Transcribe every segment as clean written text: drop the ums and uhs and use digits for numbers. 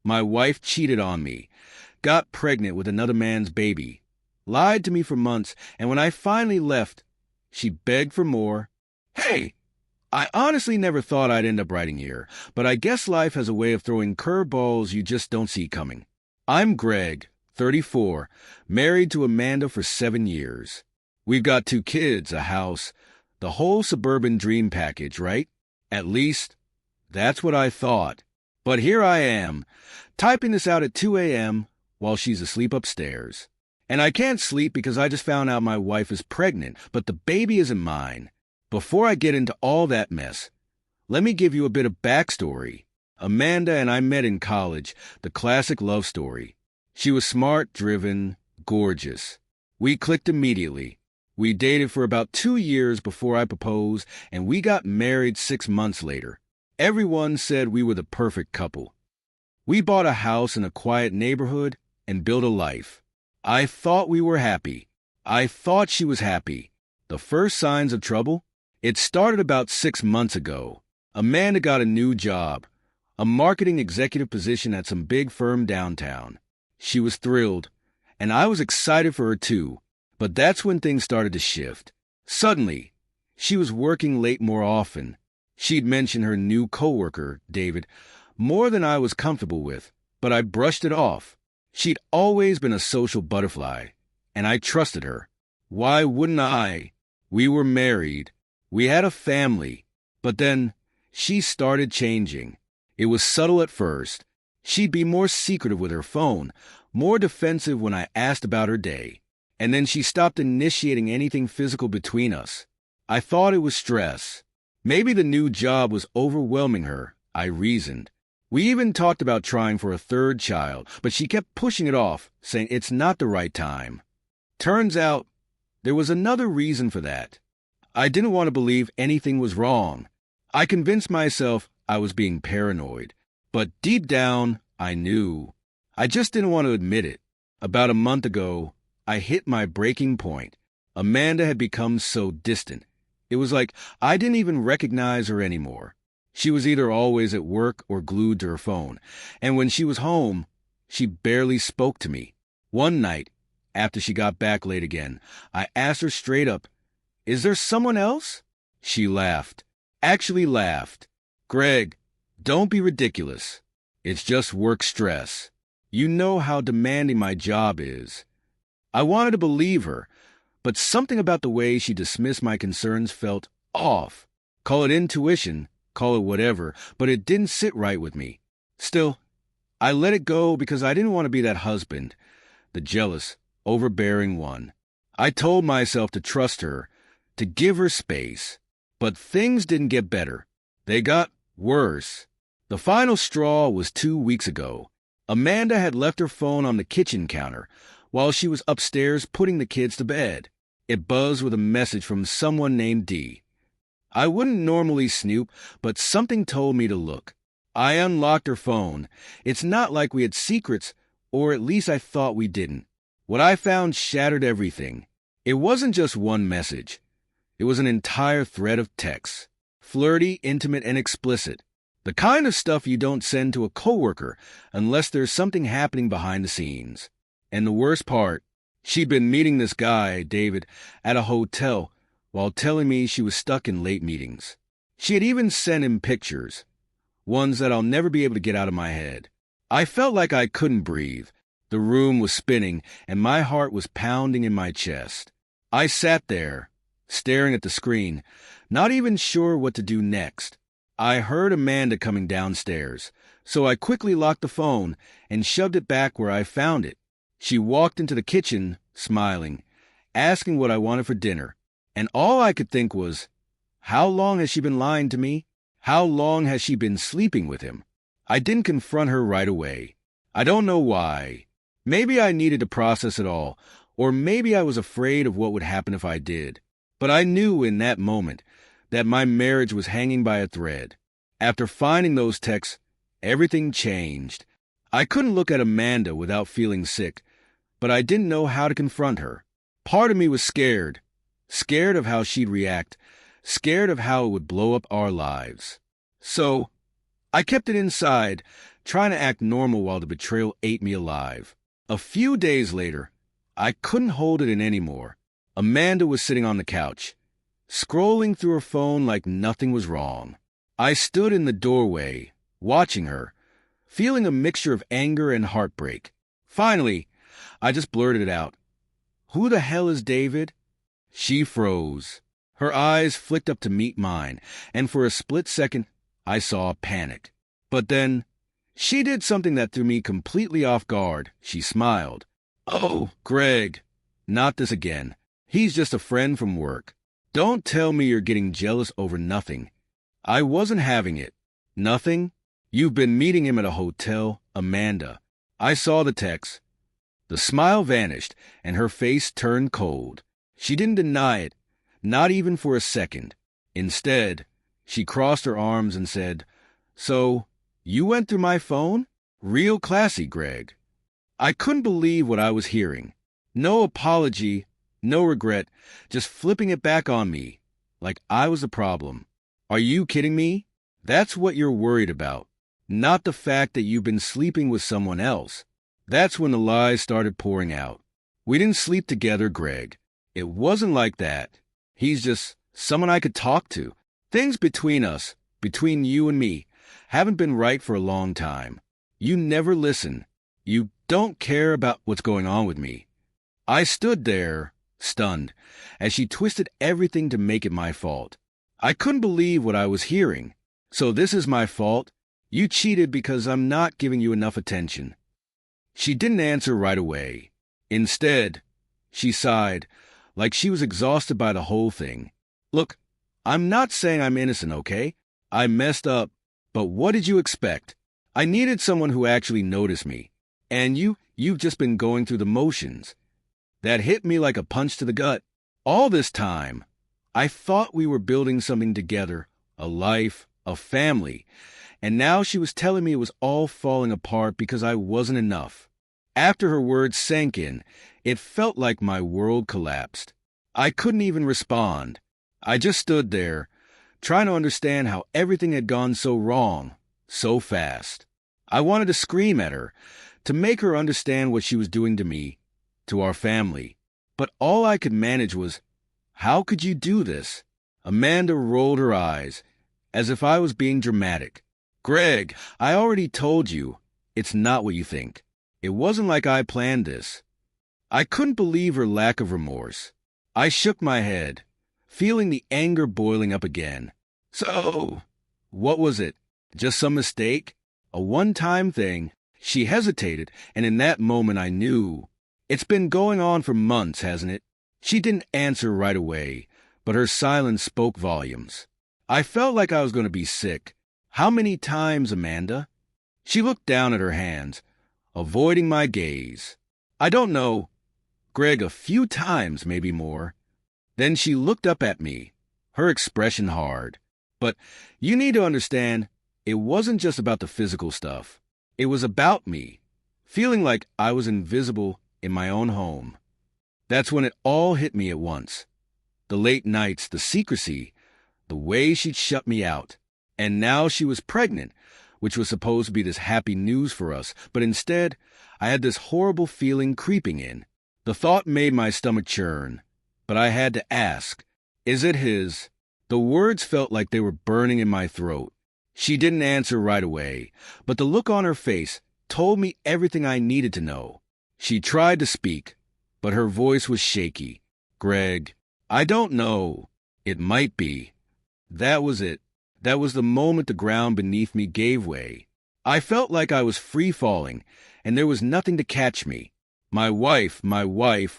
My wife cheated on me, got pregnant with another man's baby, lied to me for months, and when I finally left, she begged for more. Hey, I honestly never thought I'd end up writing here, but I guess life has a way of throwing curveballs you just don't see coming. I'm Greg, 34, married to Amanda for 7 years. We've got 2 kids, a house, the whole suburban dream package, right? At least, that's what I thought. But here I am, typing this out at 2 a.m. while she's asleep upstairs. And I can't sleep because I just found out my wife is pregnant, but the baby isn't mine. Before I get into all that mess, let me give you a bit of backstory. Amanda and I met in college, the classic love story. She was smart, driven, gorgeous. We clicked immediately. We dated for about 2 years before I proposed, and we got married 6 months later. Everyone said we were the perfect couple. We bought a house in a quiet neighborhood and built a life. I thought we were happy. I thought she was happy. The first signs of trouble? It started about 6 months ago. Amanda got a new job, a marketing executive position at some big firm downtown. She was thrilled, and I was excited for her too. But that's when things started to shift. Suddenly, she was working late more often. She'd mentioned her new coworker, David, more than I was comfortable with, but I brushed it off. She'd always been a social butterfly, and I trusted her. Why wouldn't I? We were married. We had a family. But then, she started changing. It was subtle at first. She'd be more secretive with her phone, more defensive when I asked about her day. And then she stopped initiating anything physical between us. I thought it was stress. Maybe the new job was overwhelming her, I reasoned. We even talked about trying for a 3rd child, but she kept pushing it off, saying it's not the right time. Turns out, there was another reason for that. I didn't want to believe anything was wrong. I convinced myself I was being paranoid. But deep down, I knew. I just didn't want to admit it. About a month ago, I hit my breaking point. Amanda had become so distant. It was like I didn't even recognize her anymore. She was either always at work or glued to her phone. And when she was home, she barely spoke to me. One night, after she got back late again, I asked her straight up, "Is there someone else?" She laughed. Actually laughed. "Greg, don't be ridiculous. It's just work stress. You know how demanding my job is." I wanted to believe her, but something about the way she dismissed my concerns felt off. Call it intuition, call it whatever, but it didn't sit right with me. Still, I let it go because I didn't want to be that husband, the jealous, overbearing one. I told myself to trust her, to give her space. But things didn't get better. They got worse. The final straw was 2 weeks ago. Amanda had left her phone on the kitchen counter while she was upstairs putting the kids to bed. It buzzed with a message from someone named D. I wouldn't normally snoop, but something told me to look. I unlocked her phone. It's not like we had secrets, or at least I thought we didn't. What I found shattered everything. It wasn't just one message. It was an entire thread of texts. Flirty, intimate, and explicit. The kind of stuff you don't send to a coworker unless there's something happening behind the scenes. And the worst part, she'd been meeting this guy, David, at a hotel while telling me she was stuck in late meetings. She had even sent him pictures, ones that I'll never be able to get out of my head. I felt like I couldn't breathe. The room was spinning, and my heart was pounding in my chest. I sat there, staring at the screen, not even sure what to do next. I heard Amanda coming downstairs, so I quickly locked the phone and shoved it back where I found it. She walked into the kitchen, smiling, asking what I wanted for dinner, and all I could think was, how long has she been lying to me? How long has she been sleeping with him? I didn't confront her right away. I don't know why. Maybe I needed to process it all, or maybe I was afraid of what would happen if I did. But I knew in that moment that my marriage was hanging by a thread. After finding those texts, everything changed. I couldn't look at Amanda without feeling sick, but I didn't know how to confront her. Part of me was scared. Scared of how she'd react. Scared of how it would blow up our lives. So, I kept it inside, trying to act normal while the betrayal ate me alive. A few days later, I couldn't hold it in anymore. Amanda was sitting on the couch, scrolling through her phone like nothing was wrong. I stood in the doorway, watching her, feeling a mixture of anger and heartbreak. Finally, I just blurted it out. "Who the hell is David?" She froze. Her eyes flicked up to meet mine, and for a split second, I saw panic. But then, she did something that threw me completely off guard. She smiled. "Oh, Greg, not this again. He's just a friend from work. Don't tell me you're getting jealous over nothing." I wasn't having it. "Nothing? You've been meeting him at a hotel, Amanda." I saw the text. The smile vanished, and her face turned cold. She didn't deny it, not even for a second. Instead, she crossed her arms and said, "So, you went through my phone? Real classy, Greg." I couldn't believe what I was hearing. No apology, no regret, just flipping it back on me, like I was the problem. "Are you kidding me? That's what you're worried about, not the fact that you've been sleeping with someone else." That's when the lies started pouring out. "We didn't sleep together, Greg. It wasn't like that. He's just someone I could talk to. Things between us, between you and me, haven't been right for a long time. You never listen. You don't care about what's going on with me." I stood there, stunned, as she twisted everything to make it my fault. I couldn't believe what I was hearing. "So this is my fault? You cheated because I'm not giving you enough attention." She didn't answer right away. Instead, she sighed, like she was exhausted by the whole thing. "Look, I'm not saying I'm innocent, okay? I messed up, but what did you expect? I needed someone who actually noticed me. And you've just been going through the motions." That hit me like a punch to the gut. All this time, I thought we were building something together, a life, a family, and now she was telling me it was all falling apart because I wasn't enough. After her words sank in, it felt like my world collapsed. I couldn't even respond. I just stood there, trying to understand how everything had gone so wrong, so fast. I wanted to scream at her, to make her understand what she was doing to me, to our family. But all I could manage was, "How could you do this?" Amanda rolled her eyes, as if I was being dramatic. "Greg, I already told you, it's not what you think. It wasn't like I planned this." I couldn't believe her lack of remorse. I shook my head, feeling the anger boiling up again. "So, what was it? Just some mistake? A one-time thing?" She hesitated, and in that moment I knew. "It's been going on for months, hasn't it?" She didn't answer right away, but her silence spoke volumes. I felt like I was going to be sick. "How many times, Amanda?" She looked down at her hands, avoiding my gaze. "I don't know. Greg, a few times, maybe more." Then she looked up at me, her expression hard. "But you need to understand, it wasn't just about the physical stuff. It was about me, feeling like I was invisible in my own home." That's when it all hit me at once. The late nights, the secrecy, the way she'd shut me out. And now she was pregnant, which was supposed to be this happy news for us, but instead, I had this horrible feeling creeping in. The thought made my stomach churn, but I had to ask, "Is it his?" The words felt like they were burning in my throat. She didn't answer right away, but the look on her face told me everything I needed to know. She tried to speak, but her voice was shaky. "Greg, I don't know. It might be." That was it. That was the moment the ground beneath me gave way. I felt like I was free falling, and there was nothing to catch me. My wife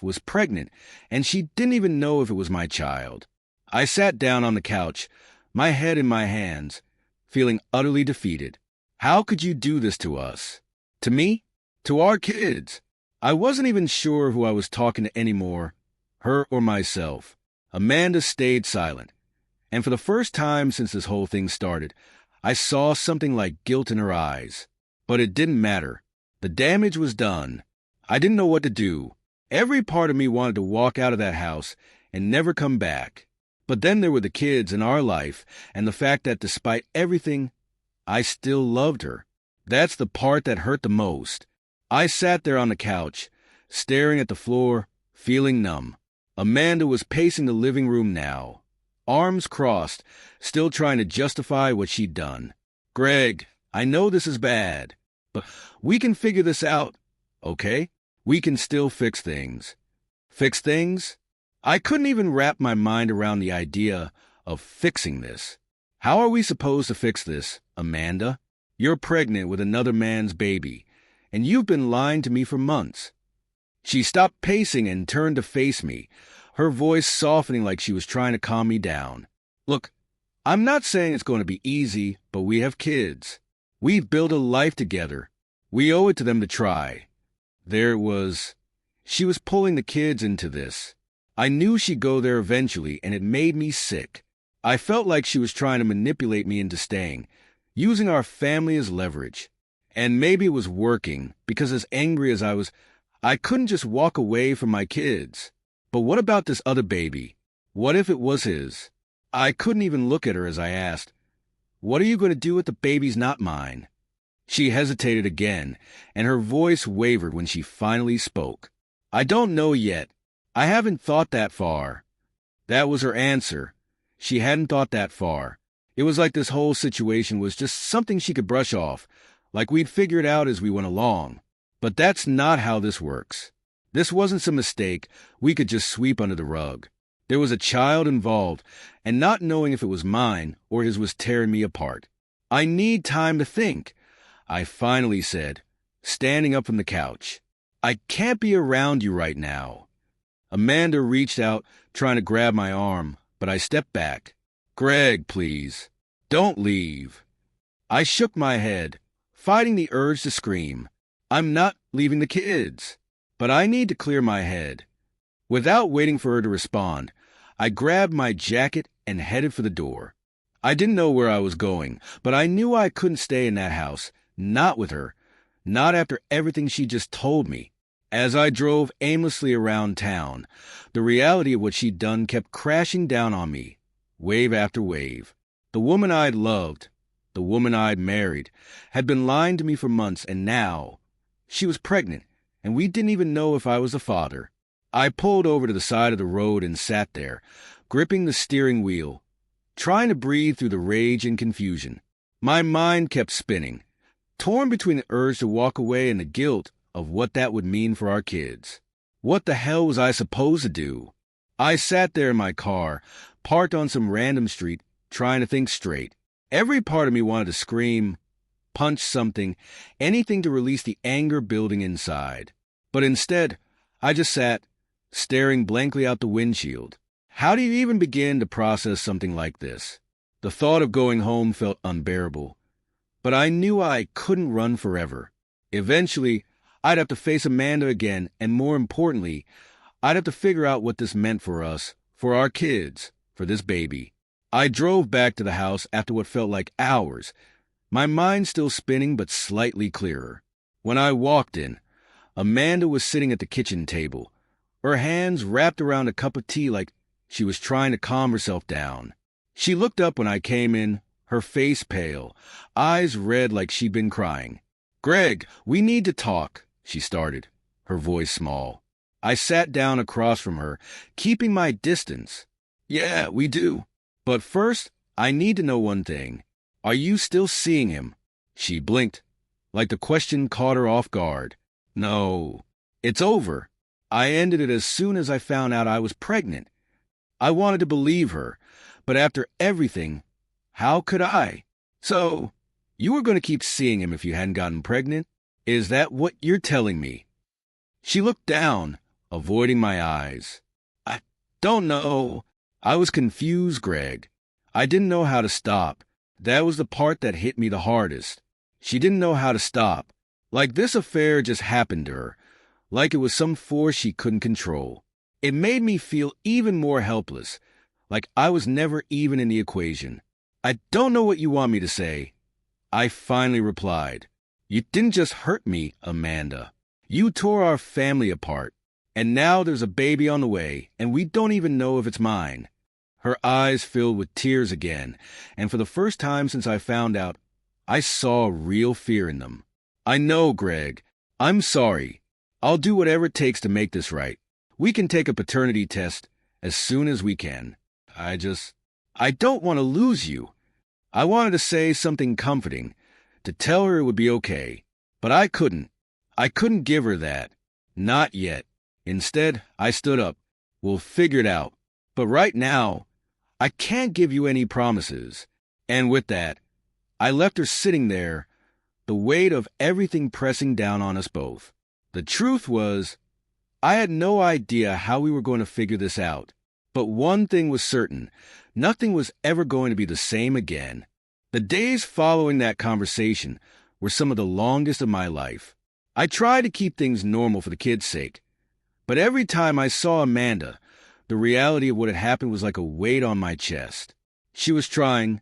was pregnant, and she didn't even know if it was my child. I sat down on the couch, my head in my hands, feeling utterly defeated. How could you do this to us? To me? To our kids? I wasn't even sure who I was talking to anymore, her or myself. Amanda stayed silent, and for the first time since this whole thing started, I saw something like guilt in her eyes. But it didn't matter. The damage was done. I didn't know what to do. Every part of me wanted to walk out of that house and never come back. But then there were the kids in our life, and the fact that despite everything, I still loved her. That's the part that hurt the most. I sat there on the couch, staring at the floor, feeling numb. Amanda was pacing the living room now, arms crossed, still trying to justify what she'd done. Greg, I know this is bad, but we can figure this out, okay? We can still fix things. Fix things? I couldn't even wrap my mind around the idea of fixing this. How are we supposed to fix this, Amanda? You're pregnant with another man's baby, and you've been lying to me for months. She stopped pacing and turned to face me, her voice softening like she was trying to calm me down. Look, I'm not saying it's going to be easy, but we have kids. We've built a life together. We owe it to them to try. There it was. She was pulling the kids into this. I knew she'd go there eventually, and it made me sick. I felt like she was trying to manipulate me into staying, using our family as leverage. And maybe it was working, because as angry as I was, I couldn't just walk away from my kids. But what about this other baby? What if it was his? I couldn't even look at her as I asked, "What are you going to do if the baby's not mine?" She hesitated again, and her voice wavered when she finally spoke. "I don't know yet. I haven't thought that far." That was her answer. She hadn't thought that far. It was like this whole situation was just something she could brush off, like we'd figure it out as we went along. But that's not how this works. This wasn't some mistake we could just sweep under the rug. There was a child involved, and not knowing if it was mine or his was tearing me apart. "I need time to think," I finally said, standing up from the couch. "I can't be around you right now." Amanda reached out, trying to grab my arm, but I stepped back. "Greg, please, don't leave." I shook my head, fighting the urge to scream. "I'm not leaving the kids." But I need to clear my head. Without waiting for her to respond, I grabbed my jacket and headed for the door. I didn't know where I was going, but I knew I couldn't stay in that house, not with her, not after everything she just told me. As I drove aimlessly around town, the reality of what she'd done kept crashing down on me, wave after wave. The woman I'd loved, the woman I'd married, had been lying to me for months, and now she was pregnant, and we didn't even know if I was the father. I pulled over to the side of the road and sat there, gripping the steering wheel, trying to breathe through the rage and confusion. My mind kept spinning, torn between the urge to walk away and the guilt of what that would mean for our kids. What the hell was I supposed to do? I sat there in my car, parked on some random street, trying to think straight. Every part of me wanted to scream, punch something, anything to release the anger building inside. But instead, I just sat, staring blankly out the windshield. How do you even begin to process something like this? The thought of going home felt unbearable. But I knew I couldn't run forever. Eventually, I'd have to face Amanda again, and more importantly, I'd have to figure out what this meant for us, for our kids, for this baby. I drove back to the house after what felt like hours, my mind still spinning but slightly clearer. When I walked in, Amanda was sitting at the kitchen table, her hands wrapped around a cup of tea like she was trying to calm herself down. She looked up when I came in, her face pale, eyes red like she'd been crying. "Greg, we need to talk," she started, her voice small. I sat down across from her, keeping my distance. "Yeah, we do. But first, I need to know one thing. Are you still seeing him?" She blinked, like the question caught her off guard. "No, it's over. I ended it as soon as I found out I was pregnant." I wanted to believe her, but after everything, how could I? "So, you were going to keep seeing him if you hadn't gotten pregnant? Is that what you're telling me?" She looked down, avoiding my eyes. "I don't know." I was confused, Greg. I didn't know how to stop. That was the part that hit me the hardest. She didn't know how to stop. Like this affair just happened to her. Like it was some force she couldn't control. It made me feel even more helpless. Like I was never even in the equation. "I don't know what you want me to say," I finally replied. "You didn't just hurt me, Amanda. You tore our family apart. And now there's a baby on the way, and we don't even know if it's mine." Her eyes filled with tears again, and for the first time since I found out, I saw real fear in them. I know, Greg. I'm sorry. I'll do whatever it takes to make this right. We can take a paternity test as soon as we can. I don't want to lose you. I wanted to say something comforting, to tell her it would be okay. But I couldn't. I couldn't give her that. Not yet. Instead, I stood up. We'll figure it out. But right now, I can't give you any promises. And with that, I left her sitting there, the weight of everything pressing down on us both. The truth was, I had no idea how we were going to figure this out. But one thing was certain, nothing was ever going to be the same again. The days following that conversation were some of the longest of my life. I tried to keep things normal for the kids' sake. But every time I saw Amanda, the reality of what had happened was like a weight on my chest. She was trying.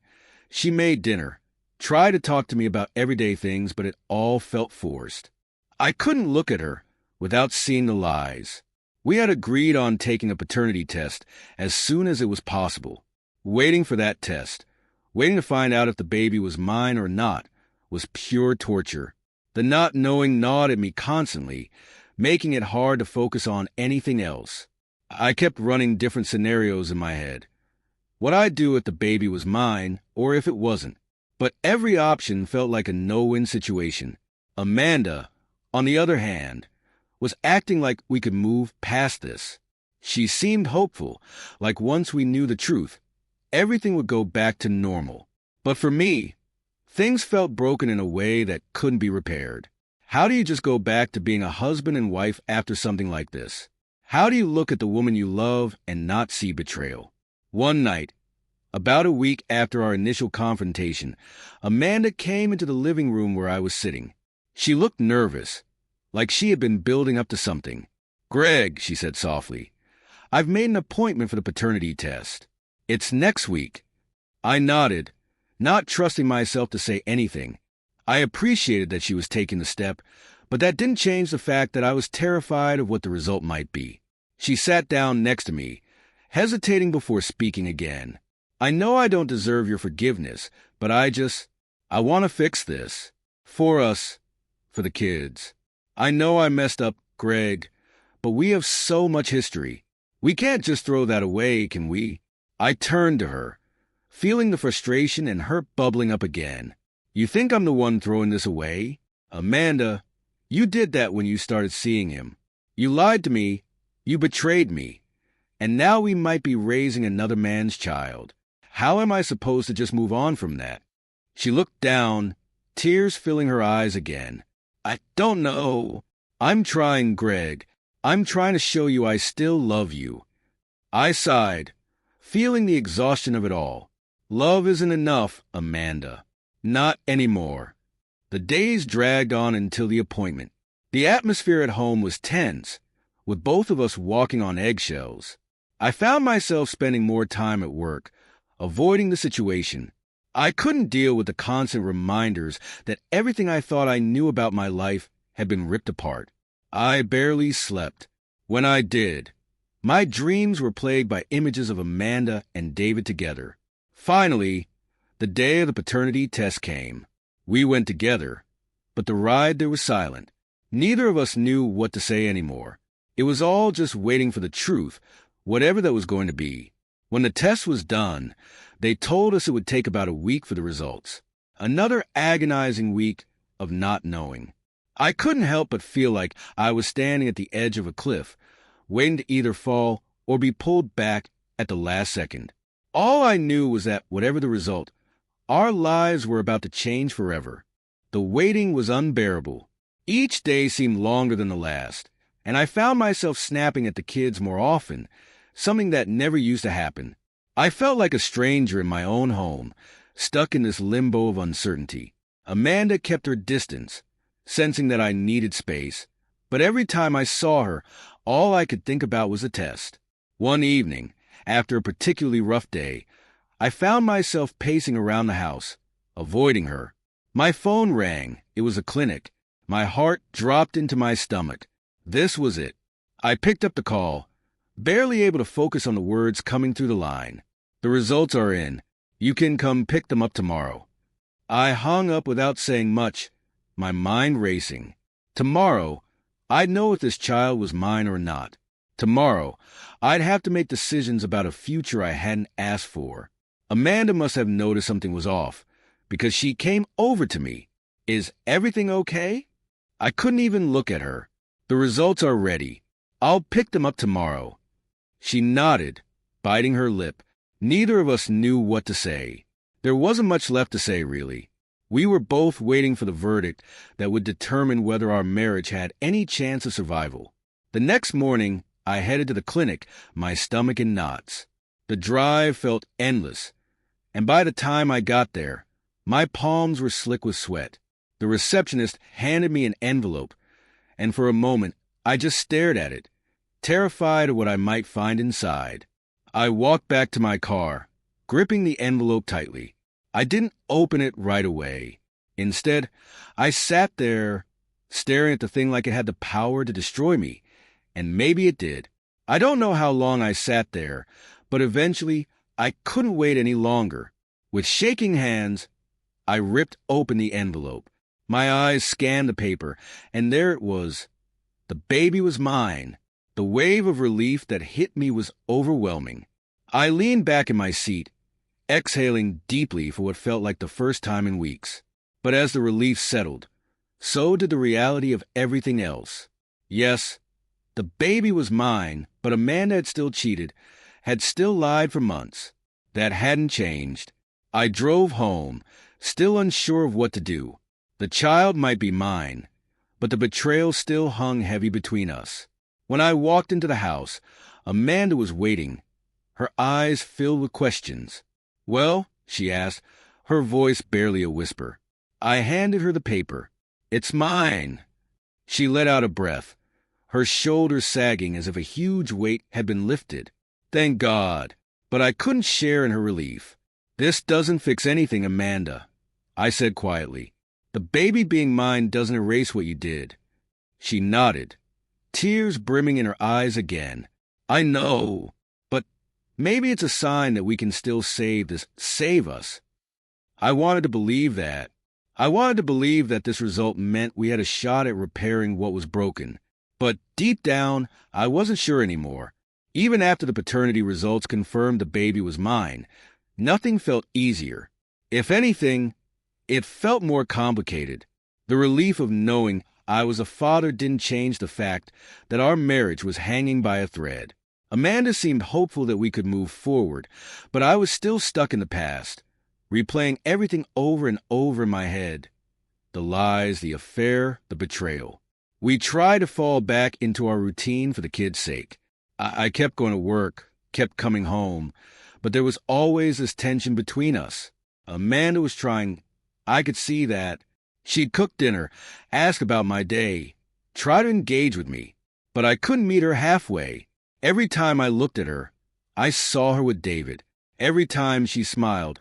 She made dinner, tried to talk to me about everyday things, but it all felt forced. I couldn't look at her without seeing the lies. We had agreed on taking a paternity test as soon as it was possible. Waiting for that test, waiting to find out if the baby was mine or not, was pure torture. The not knowing gnawed at me constantly, making it hard to focus on anything else. I kept running different scenarios in my head. What I'd do if the baby was mine, or if it wasn't. But every option felt like a no-win situation. Amanda, on the other hand, was acting like we could move past this. She seemed hopeful, like once we knew the truth, everything would go back to normal. But for me, things felt broken in a way that couldn't be repaired. How do you just go back to being a husband and wife after something like this? How do you look at the woman you love and not see betrayal? One night, about a week after our initial confrontation, Amanda came into the living room where I was sitting. She looked nervous, like she had been building up to something. "Greg," she said softly, "I've made an appointment for the paternity test. It's next week." I nodded, not trusting myself to say anything. I appreciated that she was taking the step, but that didn't change the fact that I was terrified of what the result might be. She sat down next to me, hesitating before speaking again. "I know I don't deserve your forgiveness, but I want to fix this. For us, for the kids. I know I messed up, Greg, but we have so much history. We can't just throw that away, can we?" I turned to her, feeling the frustration and her bubbling up again. "You think I'm the one throwing this away? Amanda, you did that when you started seeing him. You lied to me, you betrayed me, and now we might be raising another man's child. How am I supposed to just move on from that?" She looked down, tears filling her eyes again. "I don't know. I'm trying, Greg. I'm trying to show you I still love you." I sighed, feeling the exhaustion of it all. Love isn't enough, Amanda. Not anymore. The days dragged on until the appointment. The atmosphere at home was tense, with both of us walking on eggshells. I found myself spending more time at work, avoiding the situation. I couldn't deal with the constant reminders that everything I thought I knew about my life had been ripped apart. I barely slept. When I did, my dreams were plagued by images of Amanda and David together. Finally, the day of the paternity test came. We went together, but the ride there was silent. Neither of us knew what to say anymore. It was all just waiting for the truth, whatever that was going to be. When the test was done, they told us it would take about a week for the results. Another agonizing week of not knowing. I couldn't help but feel like I was standing at the edge of a cliff, waiting to either fall or be pulled back at the last second. All I knew was that whatever the result, our lives were about to change forever. The waiting was unbearable. Each day seemed longer than the last, and I found myself snapping at the kids more often, something that never used to happen. I felt like a stranger in my own home, stuck in this limbo of uncertainty. Amanda kept her distance, sensing that I needed space, but every time I saw her, all I could think about was the test. One evening, after a particularly rough day, I found myself pacing around the house, avoiding her. My phone rang. It was a clinic. My heart dropped into my stomach. This was it. I picked up the call, barely able to focus on the words coming through the line. "The results are in. You can come pick them up tomorrow." I hung up without saying much, my mind racing. Tomorrow, I'd know if this child was mine or not. Tomorrow, I'd have to make decisions about a future I hadn't asked for. Amanda must have noticed something was off, because she came over to me. Is everything okay? I couldn't even look at her. The results are ready. I'll pick them up tomorrow. She nodded, biting her lip. Neither of us knew what to say. There wasn't much left to say, really. We were both waiting for the verdict that would determine whether our marriage had any chance of survival. The next morning, I headed to the clinic, my stomach in knots. The drive felt endless, and by the time I got there, my palms were slick with sweat. The receptionist handed me an envelope, and for a moment, I just stared at it, terrified of what I might find inside. I walked back to my car, gripping the envelope tightly. I didn't open it right away. Instead, I sat there, staring at the thing like it had the power to destroy me, and maybe it did. I don't know how long I sat there, but eventually, I couldn't wait any longer. With shaking hands, I ripped open the envelope. My eyes scanned the paper, and there it was. The baby was mine. The wave of relief that hit me was overwhelming. I leaned back in my seat, exhaling deeply for what felt like the first time in weeks. But as the relief settled, so did the reality of everything else. Yes, the baby was mine, but Amanda had still cheated, had still lied for months. That hadn't changed. I drove home, still unsure of what to do. The child might be mine, but the betrayal still hung heavy between us. When I walked into the house, Amanda was waiting, her eyes filled with questions. "Well?" she asked, her voice barely a whisper. I handed her the paper. "It's mine." She let out a breath, her shoulders sagging as if a huge weight had been lifted. Thank God. But I couldn't share in her relief. "This doesn't fix anything, Amanda," I said quietly. "The baby being mine doesn't erase what you did." She nodded, tears brimming in her eyes again. "I know, but maybe it's a sign that we can still save us." I wanted to believe that. I wanted to believe that this result meant we had a shot at repairing what was broken. But deep down, I wasn't sure anymore. Even after the paternity results confirmed the baby was mine, nothing felt easier. If anything, it felt more complicated. The relief of knowing I was a father didn't change the fact that our marriage was hanging by a thread. Amanda seemed hopeful that we could move forward, but I was still stuck in the past, replaying everything over and over in my head. The lies, the affair, the betrayal. We tried to fall back into our routine for the kids' sake. I kept going to work, kept coming home, but there was always this tension between us. Amanda was trying. I could see that. She'd cook dinner, ask about my day, try to engage with me, but I couldn't meet her halfway. Every time I looked at her, I saw her with David. Every time she smiled,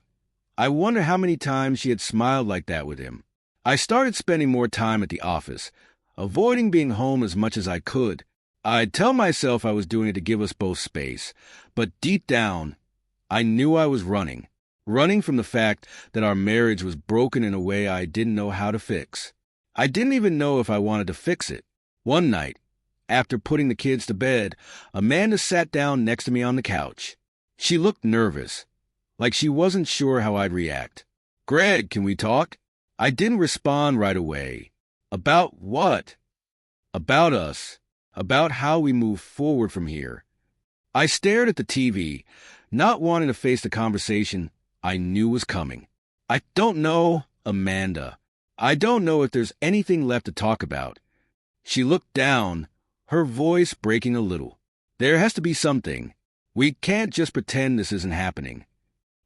I wonder how many times she had smiled like that with him. I started spending more time at the office, avoiding being home as much as I could. I'd tell myself I was doing it to give us both space, but deep down, I knew I was running from the fact that our marriage was broken in a way I didn't know how to fix. I didn't even know if I wanted to fix it. One night, after putting the kids to bed, Amanda sat down next to me on the couch. She looked nervous, like she wasn't sure how I'd react. "Greg, can we talk?" I didn't respond right away. "About what?" "About us. About how we move forward from here." I stared at the TV, not wanting to face the conversation I knew was coming. "I don't know, Amanda. I don't know if there's anything left to talk about." She looked down, her voice breaking a little. "There has to be something. We can't just pretend this isn't happening."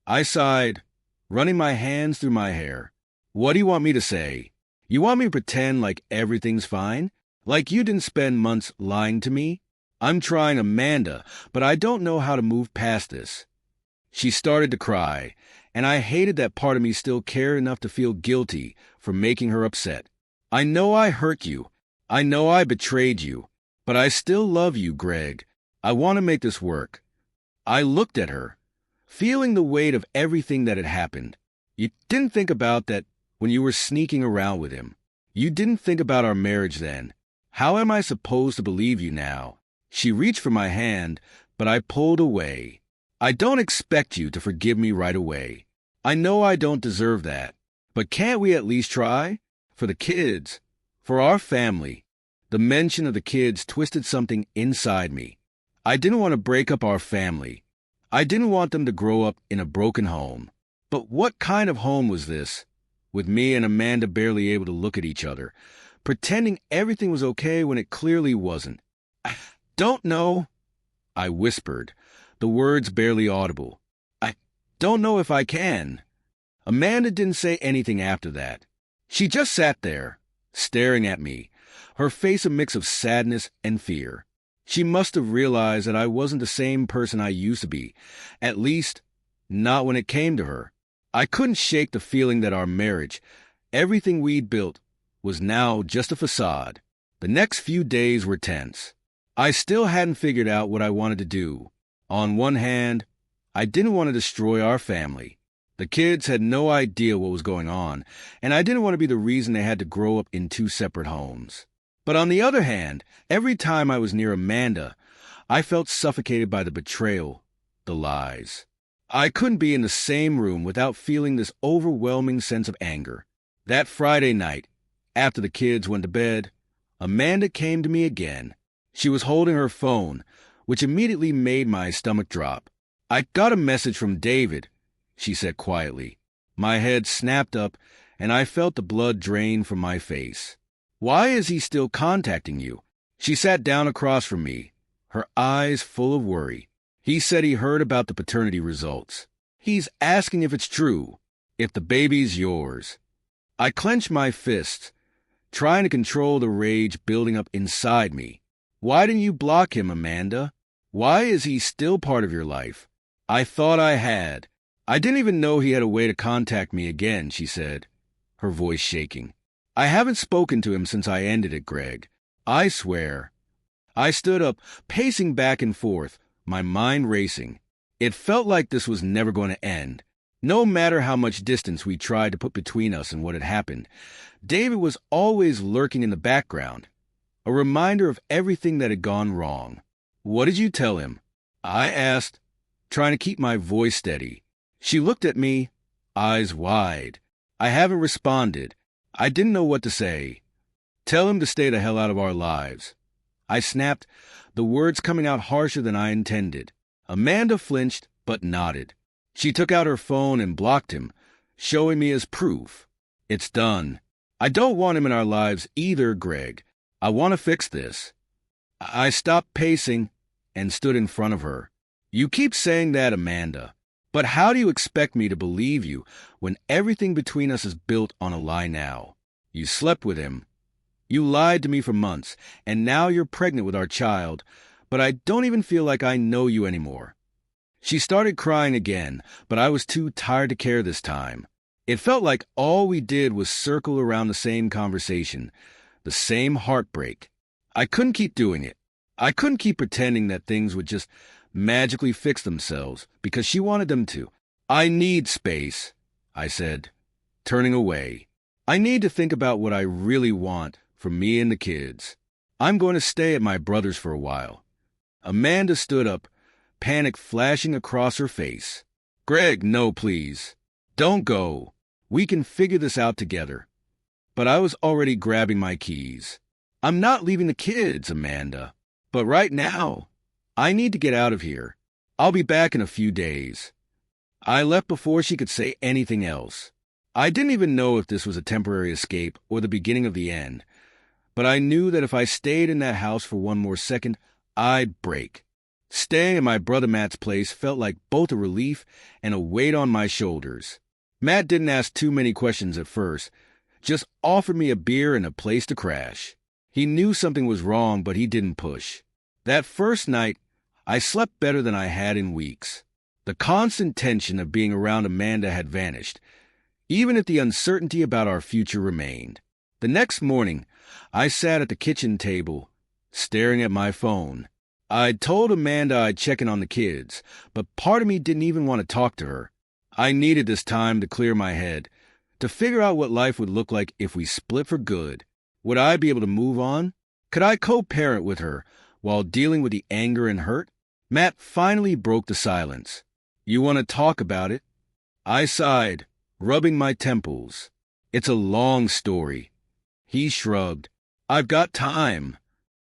I sighed, running my hands through my hair. "What do you want me to say? You want me to pretend like everything's fine? Like you didn't spend months lying to me? I'm trying, Amanda, but I don't know how to move past this." She started to cry, and I hated that part of me still cared enough to feel guilty for making her upset. "I know I hurt you. I know I betrayed you. But I still love you, Greg. I want to make this work." I looked at her, feeling the weight of everything that had happened. "You didn't think about that when you were sneaking around with him. You didn't think about our marriage then. How am I supposed to believe you now?" She reached for my hand, but I pulled away. "I don't expect you to forgive me right away. I know I don't deserve that. But can't we at least try? For the kids, for our family." The mention of the kids twisted something inside me. I didn't want to break up our family. I didn't want them to grow up in a broken home. But what kind of home was this? With me and Amanda barely able to look at each other, pretending everything was okay when it clearly wasn't. "I don't know," I whispered, the words barely audible. "I don't know if I can." Amanda didn't say anything after that. She just sat there, staring at me, her face a mix of sadness and fear. She must have realized that I wasn't the same person I used to be, at least not when it came to her. I couldn't shake the feeling that our marriage, everything we'd built, was now just a facade. The next few days were tense. I still hadn't figured out what I wanted to do. On one hand, I didn't want to destroy our family. The kids had no idea what was going on, and I didn't want to be the reason they had to grow up in two separate homes. But on the other hand, every time I was near Amanda, I felt suffocated by the betrayal, the lies. I couldn't be in the same room without feeling this overwhelming sense of anger. That Friday night, after the kids went to bed, Amanda came to me again. She was holding her phone, which immediately made my stomach drop. "I got a message from David," she said quietly. My head snapped up, and I felt the blood drain from my face. "Why is he still contacting you?" She sat down across from me, her eyes full of worry. "He said he heard about the paternity results. He's asking if it's true, if the baby's yours." I clenched my fists, trying to control the rage building up inside me. "Why didn't you block him, Amanda? Why is he still part of your life?" I thought I had. "I didn't even know he had a way to contact me again," she said, her voice shaking. "I haven't spoken to him since I ended it, Greg. I swear." I stood up, pacing back and forth, my mind racing. It felt like this was never going to end. No matter how much distance we tried to put between us and what had happened, David was always lurking in the background, a reminder of everything that had gone wrong. "What did you tell him?" I asked, trying to keep my voice steady. She looked at me, eyes wide. I haven't responded. I didn't know what to say. "Tell him to stay the hell out of our lives." I snapped, the words coming out harsher than I intended. Amanda flinched, but nodded. She took out her phone and blocked him, showing me as proof. "It's done. I don't want him in our lives either, Greg. I want to fix this." I stopped pacing and stood in front of her. "You keep saying that, Amanda. But how do you expect me to believe you when everything between us is built on a lie now? You slept with him. You lied to me for months, and now you're pregnant with our child, but I don't even feel like I know you anymore." She started crying again, but I was too tired to care this time. It felt like all we did was circle around the same conversation, the same heartbreak. I couldn't keep doing it. I couldn't keep pretending that things would just magically fix themselves because she wanted them to. "I need space," I said, turning away. "I need to think about what I really want for me and the kids. I'm going to stay at my brother's for a while." Amanda stood up, panic flashing across her face. "Greg, no, please. Don't go. We can figure this out together." But I was already grabbing my keys. "I'm not leaving the kids, Amanda. But right now, I need to get out of here. I'll be back in a few days." I left before she could say anything else. I didn't even know if this was a temporary escape or the beginning of the end, but I knew that if I stayed in that house for one more second, I'd break. Staying at my brother Matt's place felt like both a relief and a weight on my shoulders. Matt didn't ask too many questions at first, just offered me a beer and a place to crash. He knew something was wrong, but he didn't push. That first night, I slept better than I had in weeks. The constant tension of being around Amanda had vanished, even if the uncertainty about our future remained. The next morning, I sat at the kitchen table, staring at my phone. I'd told Amanda I'd check in on the kids, but part of me didn't even want to talk to her. I needed this time to clear my head, to figure out what life would look like if we split for good. Would I be able to move on? Could I co-parent with her while dealing with the anger and hurt? Matt finally broke the silence. You want to talk about it? I sighed, rubbing my temples. It's a long story. He shrugged. I've got time.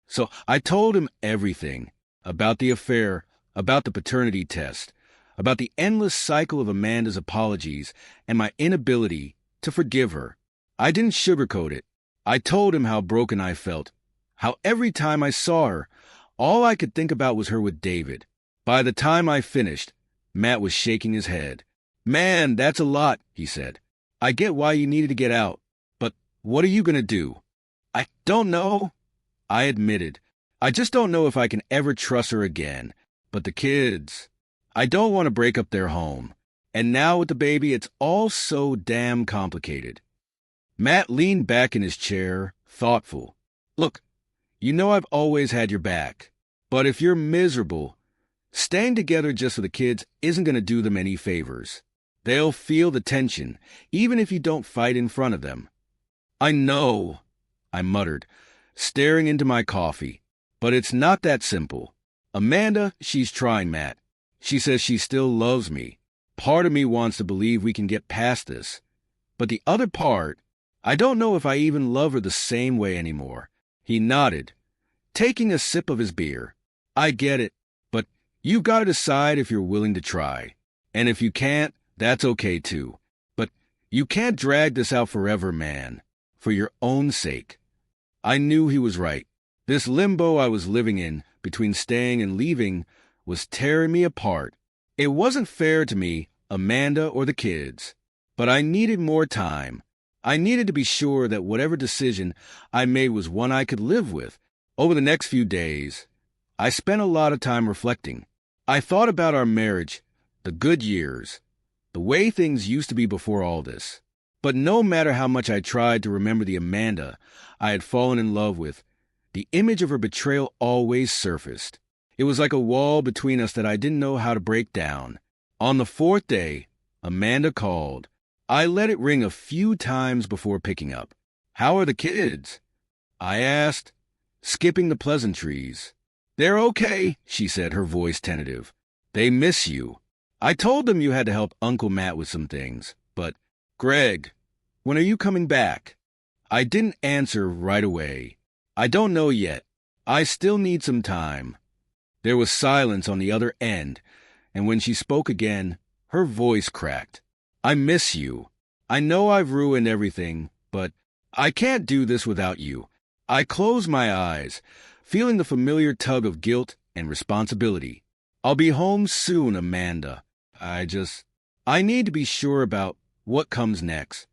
So I told him everything about the affair, about the paternity test, about the endless cycle of Amanda's apologies and my inability to forgive her. I didn't sugarcoat it. I told him how broken I felt, how every time I saw her, all I could think about was her with David. By the time I finished, Matt was shaking his head. Man, that's a lot, he said. I get why you needed to get out, but what are you going to do? I don't know, I admitted. I just don't know if I can ever trust her again. But the kids, I don't want to break up their home. And now with the baby, it's all so damn complicated. Matt leaned back in his chair, thoughtful. Look, you know I've always had your back. But if you're miserable, staying together just for the kids isn't going to do them any favors. They'll feel the tension, even if you don't fight in front of them. I know, I muttered, staring into my coffee. But it's not that simple. Amanda, she's trying, Matt. She says she still loves me. Part of me wants to believe we can get past this. But the other part, I don't know if I even love her the same way anymore. He nodded, taking a sip of his beer. I get it, but you've got to decide if you're willing to try. And if you can't, that's okay too. But you can't drag this out forever, man. For your own sake. I knew he was right. This limbo I was living in, between staying and leaving, was tearing me apart. It wasn't fair to me, Amanda, or the kids. But I needed more time. I needed to be sure that whatever decision I made was one I could live with. Over the next few days, I spent a lot of time reflecting. I thought about our marriage, the good years, the way things used to be before all this. But no matter how much I tried to remember the Amanda I had fallen in love with, the image of her betrayal always surfaced. It was like a wall between us that I didn't know how to break down. On the fourth day, Amanda called. I let it ring a few times before picking up. How are the kids? I asked, skipping the pleasantries. They're okay, she said, her voice tentative. They miss you. I told them you had to help Uncle Matt with some things, but, Greg, when are you coming back? I didn't answer right away. I don't know yet. I still need some time. There was silence on the other end, and when she spoke again, her voice cracked. I miss you. I know I've ruined everything, but I can't do this without you. I closed my eyes, feeling the familiar tug of guilt and responsibility. I'll be home soon, Amanda. I need to be sure about what comes next.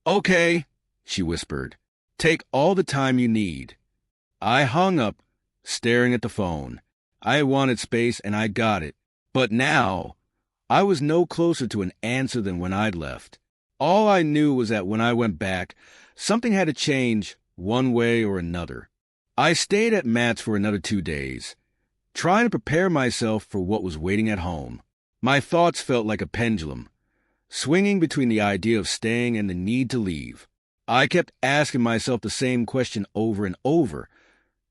Okay, she whispered. Take all the time you need. I hung up, staring at the phone. I wanted space and I got it. But now, I was no closer to an answer than when I'd left. All I knew was that when I went back, something had to change one way or another. I stayed at Matt's for another 2 days, trying to prepare myself for what was waiting at home. My thoughts felt like a pendulum, swinging between the idea of staying and the need to leave. I kept asking myself the same question over and over.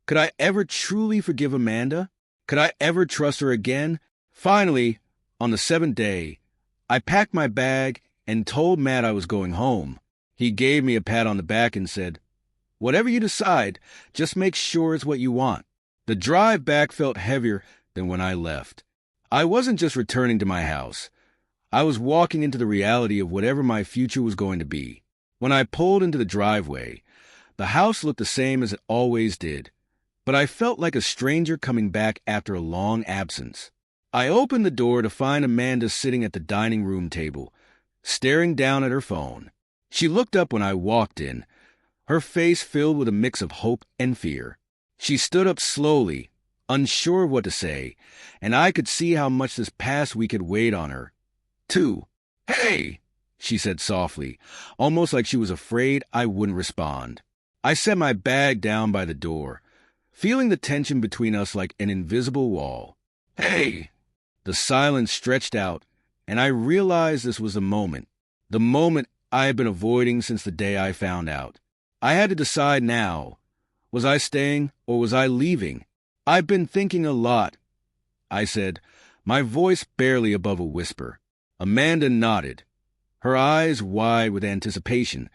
Could I ever truly forgive Amanda? Could I ever trust her again? Finally, on the 7th day, I packed my bag and told Matt I was going home. He gave me a pat on the back and said, "Whatever you decide, just make sure it's what you want." The drive back felt heavier than when I left. I wasn't just returning to my house. I was walking into the reality of whatever my future was going to be. When I pulled into the driveway, the house looked the same as it always did, but I felt like a stranger coming back after a long absence. I opened the door to find Amanda sitting at the dining room table, staring down at her phone. She looked up when I walked in, her face filled with a mix of hope and fear. She stood up slowly, unsure of what to say, and I could see how much this past week had weighed on her. "Hey," she said softly, almost like she was afraid I wouldn't respond. I set my bag down by the door, feeling the tension between us like an invisible wall. "Hey." The silence stretched out, and I realized this was the moment I had been avoiding since the day I found out. I had to decide now. Was I staying or was I leaving? I've been thinking a lot, I said, my voice barely above a whisper. Amanda nodded, her eyes wide with anticipation,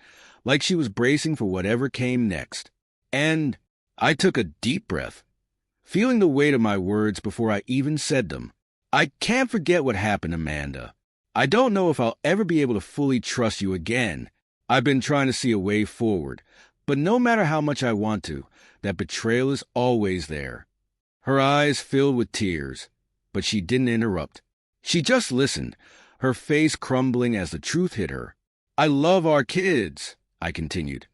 like she was bracing for whatever came next. And I took a deep breath, feeling the weight of my words before I even said them. I can't forget what happened, Amanda. I don't know if I'll ever be able to fully trust you again. I've been trying to see a way forward, but no matter how much I want to, that betrayal is always there. Her eyes filled with tears, but she didn't interrupt. She just listened, her face crumbling as the truth hit her. I love our kids, I continued,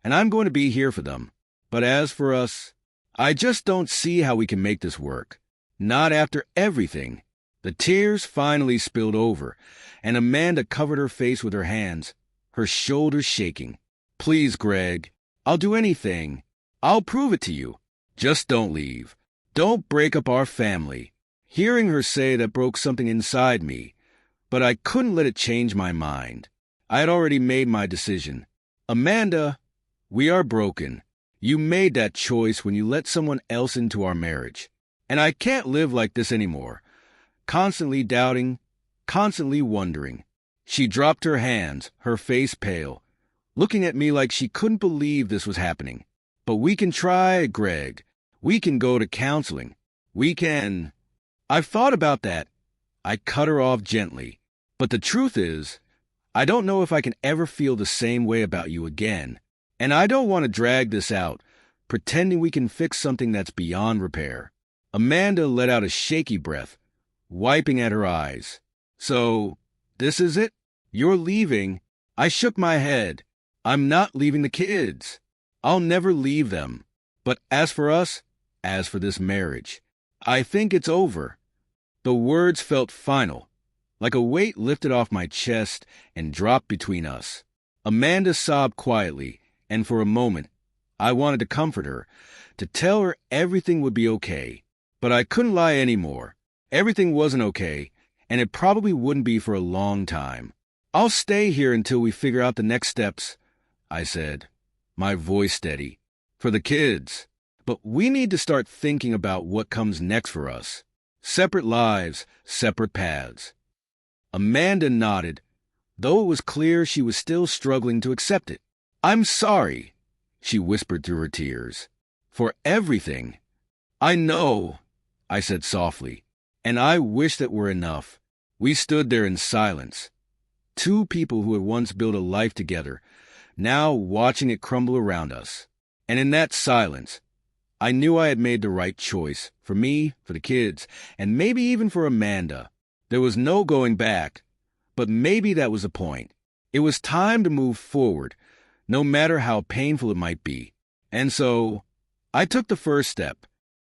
and I'm going to be here for them. But as for us, I just don't see how we can make this work. Not after everything. The tears finally spilled over, and Amanda covered her face with her hands, her shoulders shaking. Please, Greg, I'll do anything. I'll prove it to you. Just don't leave. Don't break up our family. Hearing her say that broke something inside me, but I couldn't let it change my mind. I had already made my decision. Amanda, we are broken. You made that choice when you let someone else into our marriage. And I can't live like this anymore. Constantly doubting, constantly wondering. She dropped her hands, her face pale, looking at me like she couldn't believe this was happening. But we can try, Greg. We can go to counseling. We can... I've thought about that. I cut her off gently. But the truth is, I don't know if I can ever feel the same way about you again. And I don't want to drag this out, pretending we can fix something that's beyond repair. Amanda let out a shaky breath, wiping at her eyes. So, this is it? You're leaving? I shook my head. I'm not leaving the kids. I'll never leave them. But as for us, as for this marriage, I think it's over. The words felt final, like a weight lifted off my chest and dropped between us. Amanda sobbed quietly, and for a moment, I wanted to comfort her, to tell her everything would be okay. But I couldn't lie anymore. Everything wasn't okay, and it probably wouldn't be for a long time. I'll stay here until we figure out the next steps, I said, my voice steady. For the kids. But we need to start thinking about what comes next for us. Separate lives, separate paths. Amanda nodded, though it was clear she was still struggling to accept it. I'm sorry, she whispered through her tears, for everything. I know, I said softly, and I wish that were enough. We stood there in silence, two people who had once built a life together, now watching it crumble around us. And in that silence, I knew I had made the right choice, for me, for the kids, and maybe even for Amanda. There was no going back, but maybe that was the point. It was time to move forward, no matter how painful it might be. And so, I took the first step.